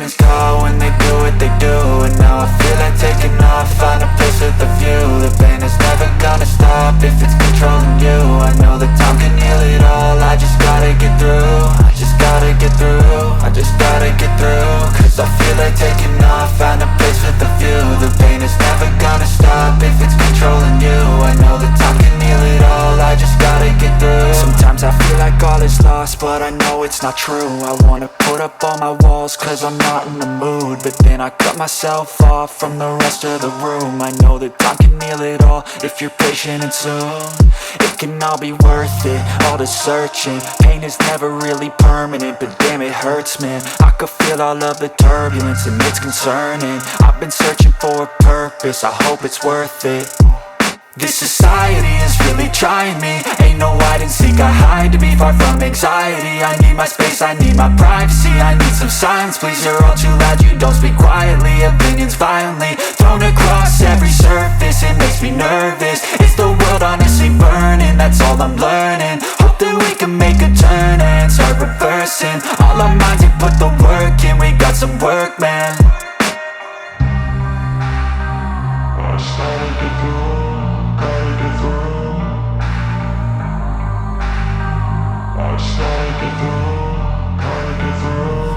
demons call when they do what they do. And now I feel like taking off, find a place with a view. The pain is never gonna stop if it's controlling you. I know that time can heal it all, I just gotta get through. I just gotta get through, I just gotta get through. Cause I feel like taking off, find a place with a view. The pain is never gonna stop if it's controlling you. I know that time can heal it all, I just gotta get through. Sometimes I feel like all is lost, but I know it's not true. I wanna put up all my walls cause I'm not in the mood, but then I cut myself off from the rest of the room. I know that time can heal it all if you're patient and soon. It can all be worth it, all the searching. Pain is never really permanent, but damn it hurts, man. I could feel all of the turbulence and it's concerning. I've been searching for a purpose, I hope it's worth it. This society is really trying me. Ain't no hide and seek, I hide to be far from anxiety. I need my space, I need my privacy. I need some silence, please, you're all too loud. You don't speak quietly, opinions violently thrown across every surface. It makes me nervous, it's the world honestly burning. That's all I'm learning, hope that we can make a turn and start reversing. All our minds, we put the work in, we got some work, man. I started to go.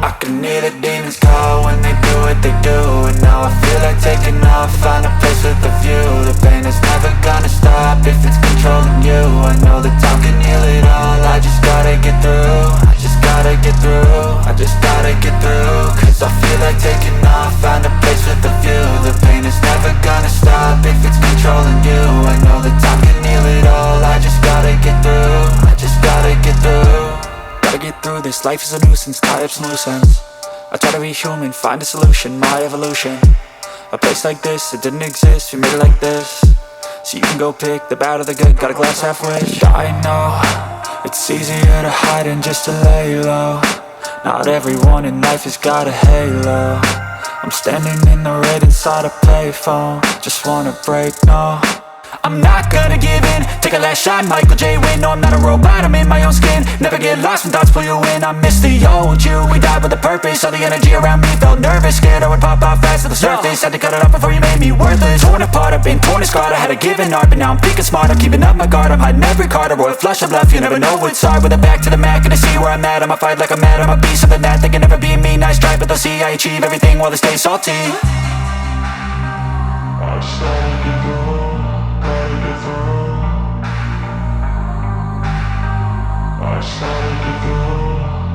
I can hear the demons call when they do what they do. And now I feel like taking off, find a place with a view. The pain is never gonna stop if it's controlling you. I know that time can heal it all, I just gotta get through. I just gotta get through, I just gotta get through. Cause I feel like taking off, find a place with a view. The pain is never gonna stop if it's controlling you. I know that time can heal it all, I just gotta get through. I just gotta get through. Gotta get through this, life is a nuisance, tie up some loose ends. I try to be human, find a solution, my evolution. A place like this, it didn't exist, we made it like this. So you can go pick the bad or the good, got a glass halfway. I know, it's easier to hide than just to lay low. Not everyone in life has got a halo. I'm standing in the red inside a payphone, just wanna break, no. I'm not gonna give in, take a last shot, Michael J. Win. No, I'm not a robot, I'm in my own skin. Never get lost when thoughts pull you in. I miss the old you, we died with a purpose. All the energy around me felt nervous, scared I would pop off fast to the surface. Had to cut it off before you made me worthless. Torn apart, I've been torn and scarred. I had a given art, but now I'm thinking smart. I'm keeping up my guard, I'm hiding every card. A royal flush of love, you never know what's hard. With a back to the mat, gonna see where I'm at. I'ma fight like I'm mad, I'ma be something that they can never be me. Nice try, but they'll see I achieve everything while they stay salty. I started to go, gotta get through. I started to go,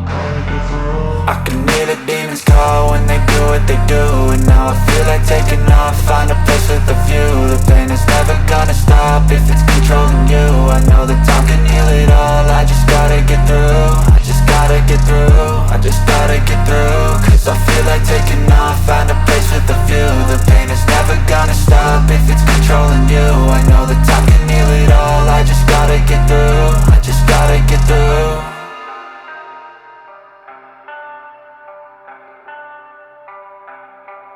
gotta get through. I can hear the demons call when they do what they do. And now I feel like taking off, find a place with a view. The pain is never gonna stop if it's controlling you. I know that time can heal it all, I just gotta get through. I just gotta get through, I just gotta get through. Cause I feel like taking off, find a place with a view. The pain is never gonna stop if it's controlling you. I know